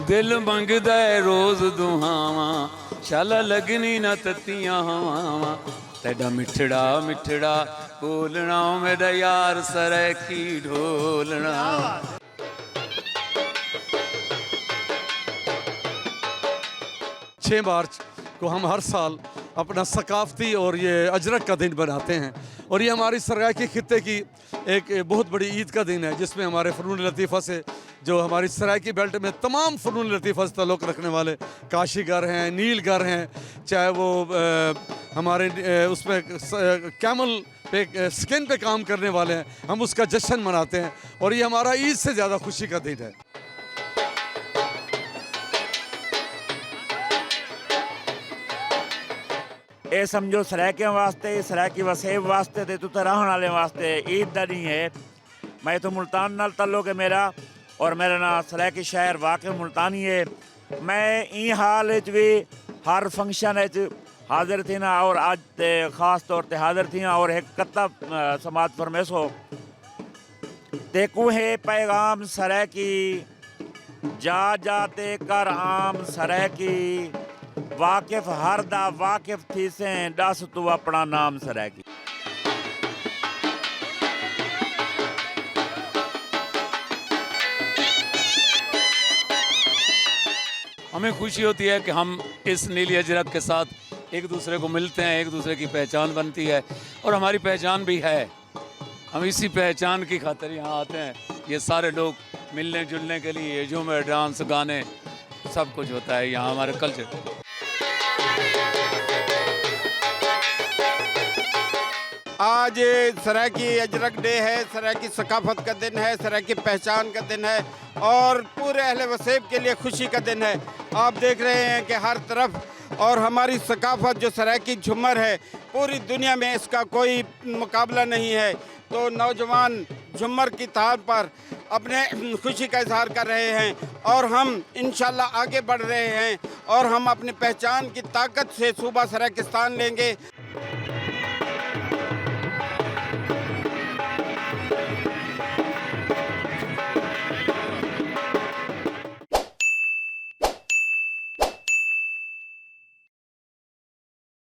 दिल मंगदा है रोज दुहावा, शाला लगनी ना तत्तियां हवावां, तेरा मिठड़ा मिठड़ा बोलना मेरा यार सरैकी ढोलना। 6 मार्च को हम हर साल अपना सकाफती और ये अजरक का दिन बनाते हैं, और ये हमारी सरायकी खित्ते की एक बहुत बड़ी ईद का दिन है, जिसमें हमारे फ़नून लतीफ़ा से जो हमारी सरायकी बेल्ट में तमाम फ़नून लतीफ़ा से ताल्लुक़ रखने वाले काशीगर हैं, नीलगर हैं, चाहे वो हमारे उसमें कैमल पे स्किन पे काम करने वाले हैं, हम उसका जश्न मनाते हैं, और ये हमारा ईद से ज़्यादा खुशी का दिन है। ये समझो सरायकियों वास्ते, सरायकी वसेब वास्ते ते तुते रहने वाले वास्ते ईद दा नहीं है। मैं तो मुल्तान नाल ताल्लुक है मेरा, और मेरा नाम सरायकी शहर वाकई मुल्तानी है। मैं ई हाल भी हर फंक्शन हाजिर थी ना, और आज ते ख़ास तौर ते हाजिर थी ना, और एक कत्ता समात फरमेसो तेकू है पैगाम सरायकी, जा जाते कर आम सरायकी, वाकिफ हर दा वाकिफ थी से दस तू अपना नाम सरायकी। हमें खुशी होती है कि हम इस नीली अजरक के साथ एक दूसरे को मिलते हैं, एक दूसरे की पहचान बनती है, और हमारी पहचान भी है। हम इसी पहचान की खातिर यहाँ आते हैं। ये सारे लोग मिलने जुलने के लिए, झूमर डांस गाने सब कुछ होता है यहाँ हमारे कल्चर। आज सरायकी अजरक डे है, सरायकी सकाफत का दिन है, सरायकी पहचान का दिन है, और पूरे अहले वसेब के लिए खुशी का दिन है। आप देख रहे हैं कि हर तरफ, और हमारी सकाफत जो सरायकी झूमर है, पूरी दुनिया में इसका कोई मुकाबला नहीं है। तो नौजवान झूमर की तार पर अपने खुशी का इजहार कर रहे हैं, और हम इंशाल्लाह आगे बढ़ रहे हैं, और हम अपनी पहचान की ताकत से सूबा सरायकिस्तान लेंगे।